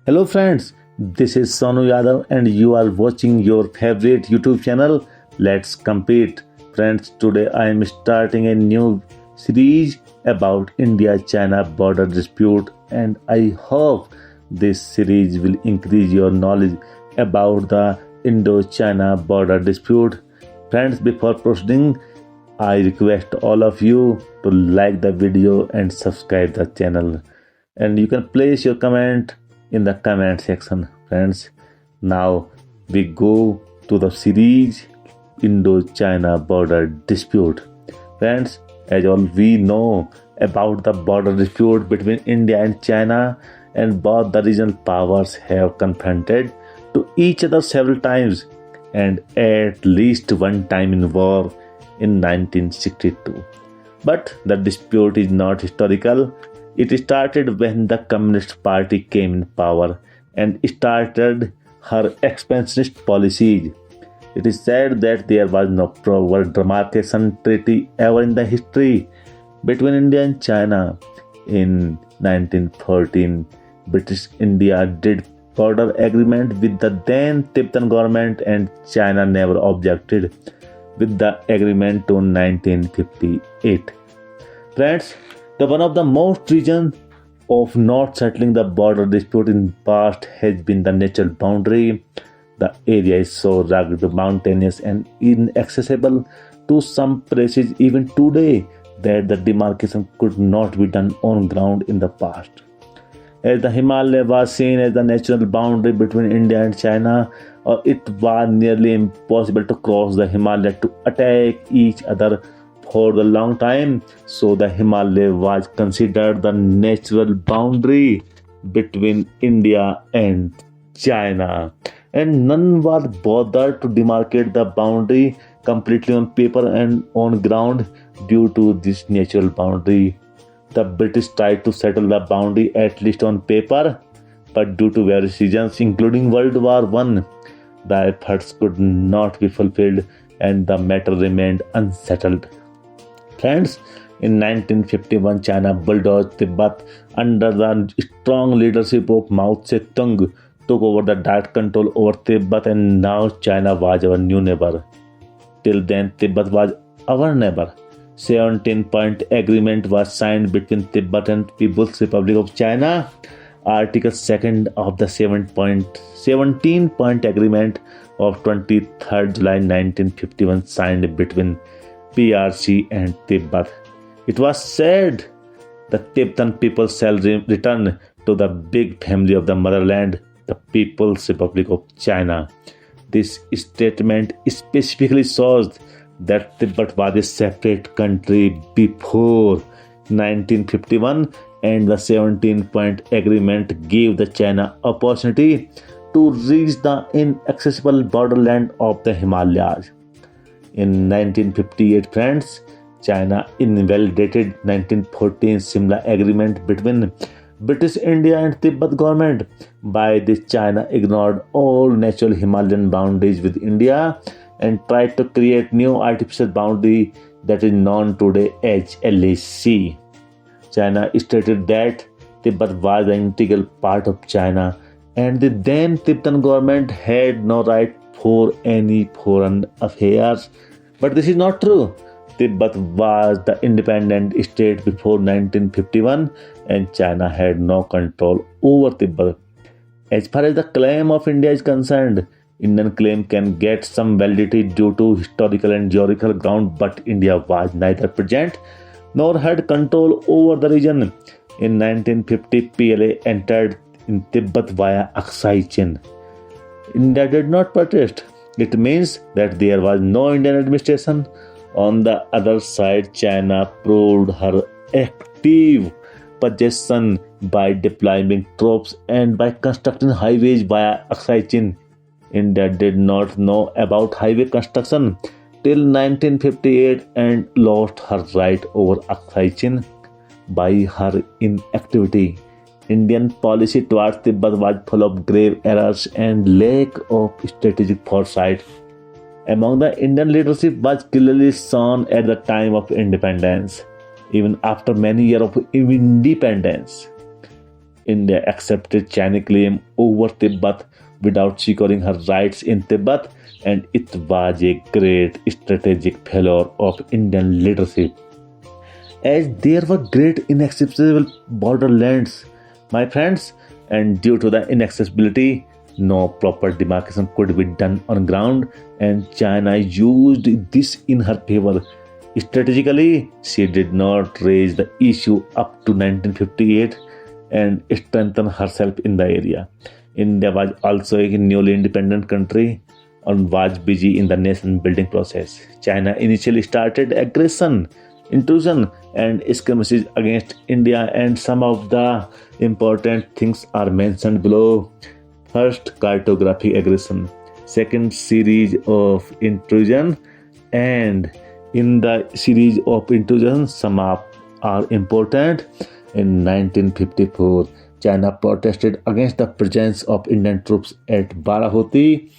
Hello friends, this is Sonu Yadav and you are watching your favorite YouTube channel. Let's compete. Friends, today I am starting a new series about India-China border dispute and I hope this series will increase your knowledge about the Indo-China border dispute. Friends, before proceeding, I request all of you to like the video and subscribe the channel. And you can place your comment in the comment section, friends. Now we go to the series Indo-China border dispute. Friends, as all we know about the border dispute between India and China, and both the regional powers have confronted to each other several times and at least one time in war in 1962. But the dispute is not historical. It started when the Communist Party came in power and started her expansionist policies. It is said that there was no proper demarcation treaty ever in the history between India and China. In 1914, British India did border agreement with the then Tibetan government and China never objected with the agreement to 1958. Friends, the one of the most reasons of not settling the border dispute in past has been the natural boundary. The area is so rugged, mountainous and inaccessible to some places even today that the demarcation could not be done on ground in the past. As the Himalaya was seen as the natural boundary between India and China, it was nearly impossible to cross the Himalaya to attack each other for the long time. So the Himalaya was considered the natural boundary between India and China. And none was bothered to demarcate the boundary completely on paper and on ground due to this natural boundary. The British tried to settle the boundary at least on paper, but due to various reasons, including World War I, the efforts could not be fulfilled and the matter remained unsettled. Friends, in 1951, China bulldozed Tibet under the strong leadership of Mao Zedong, took over the direct control over Tibet, and now China was our new neighbor. Till then, Tibet was our neighbor. 17-point agreement was signed between Tibet and People's Republic of China. Article 2nd of the 17-point agreement of 23rd July 1951 signed between PRC and Tibet. It was said the Tibetan people shall return to the big family of the motherland, the People's Republic of China. This statement specifically shows that Tibet was a separate country before 1951 and the 17-point agreement gave the China opportunity to reach the inaccessible borderland of the Himalayas. In 1958, friends, China invalidated 1914 Simla Agreement between British India and Tibet government. By this, China ignored all natural Himalayan boundaries with India and tried to create new artificial boundary that is known today as LAC. China stated that Tibet was an integral part of China and the then Tibetan government had no right for any foreign affairs. But this is not true. Tibet was the independent state before 1951 and China had no control over Tibet. As far as the claim of India is concerned, Indian claim can get some validity due to historical and geographical ground, but India was neither present nor had control over the region. In 1950, PLA entered in Tibet via Aksai Chin. India did not protest. It means that there was no Indian administration. On the other side, China proved her active possession by deploying troops and by constructing highways via Aksai Chin. India did not know about highway construction till 1958 and lost her right over Aksai Chin by her inactivity. Indian policy towards Tibet was full of grave errors and lack of strategic foresight. Among the Indian leadership was clearly shown at the time of independence, even after many years of independence. India accepted Chinese claim over Tibet without securing her rights in Tibet, and it was a great strategic failure of Indian leadership, as there were great inaccessible borderlands, my friends, and due to the inaccessibility, no proper demarcation could be done on ground, and China used this in her favor. Strategically, she did not raise the issue up to 1958 and strengthen herself in the area. India was also a newly independent country and was busy in the nation building process. China initially started aggression, intrusion, and skirmishes against India, and some of the important things are mentioned below. First, cartography aggression. Second, series of intrusion, and in the series of intrusions, some are important. In 1954, China protested against the presence of Indian troops at Barahuti.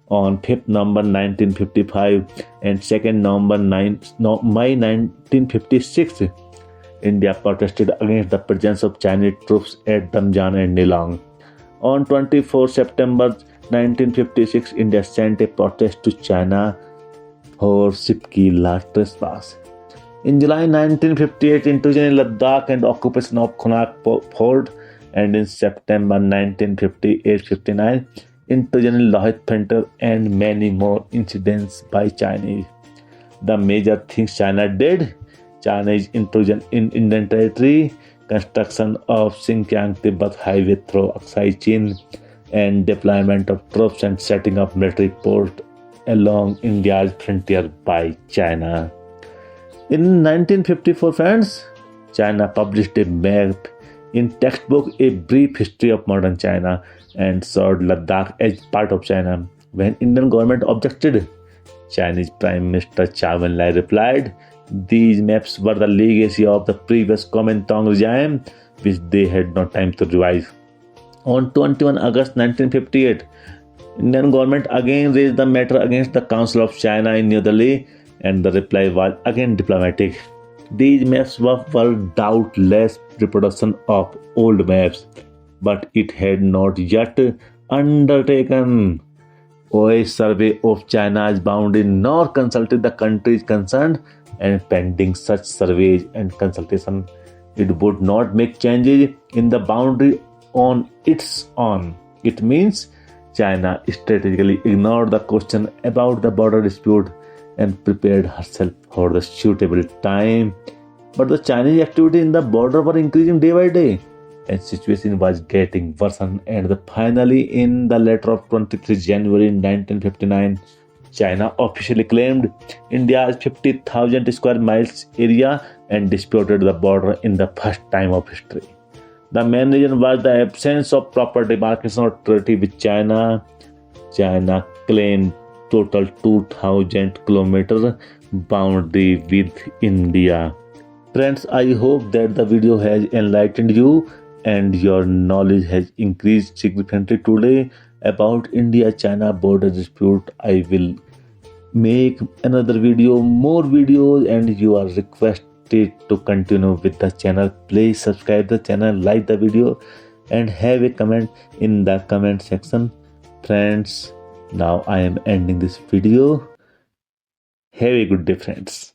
On 5th November 1955 and 2nd November May 1956, India protested against the presence of Chinese troops at Damjan and Nilong. On 24 September 1956, India sent a protest to China for Sipki trespass. In July 1958, intrusion in Ladakh and occupation of Khonak Fort, and in September 1958-59, intrusion in Lohit Center, and many more incidents by Chinese. The major things China did: Chinese intrusion in Indian territory, construction of Xinjiang-Tibet highway through Aksai Chin, and deployment of troops and setting up military posts along India's frontier by China. In 1954, friends, China published a map in textbook A Brief History of Modern China and showed Ladakh as part of China. When Indian government objected, Chinese Prime Minister Chow En-lai replied, "These maps were the legacy of the previous Kuomintang regime, which they had no time to revise." On 21 August 1958, Indian government again raised the matter against the Council of China in New Delhi, and the reply was again diplomatic. These maps were doubtless reproduction of old maps, but it had not yet undertaken a survey of China's boundary nor consulted the countries concerned, and pending such surveys and consultation, it would not make changes in the boundary on its own. It means China strategically ignored the question about the border dispute and prepared herself for the suitable time. But the Chinese activity in the border were increasing day by day, and situation was getting worse. And finally, in the letter of 23 January 1959, China officially claimed India's 50,000 square miles area and disputed the border in the first time of history. The main reason was the absence of proper demarcation or treaty with China. China claimed total 2,000 kilometer boundary with India. Friends, I hope that the video has enlightened you and your knowledge has increased significantly today about India-China border dispute. I will make another video, more videos, and you are requested to continue with the channel. Please subscribe the channel, like the video, and have a comment in the comment section. Friends, now I am ending this video. Have a good day, friends.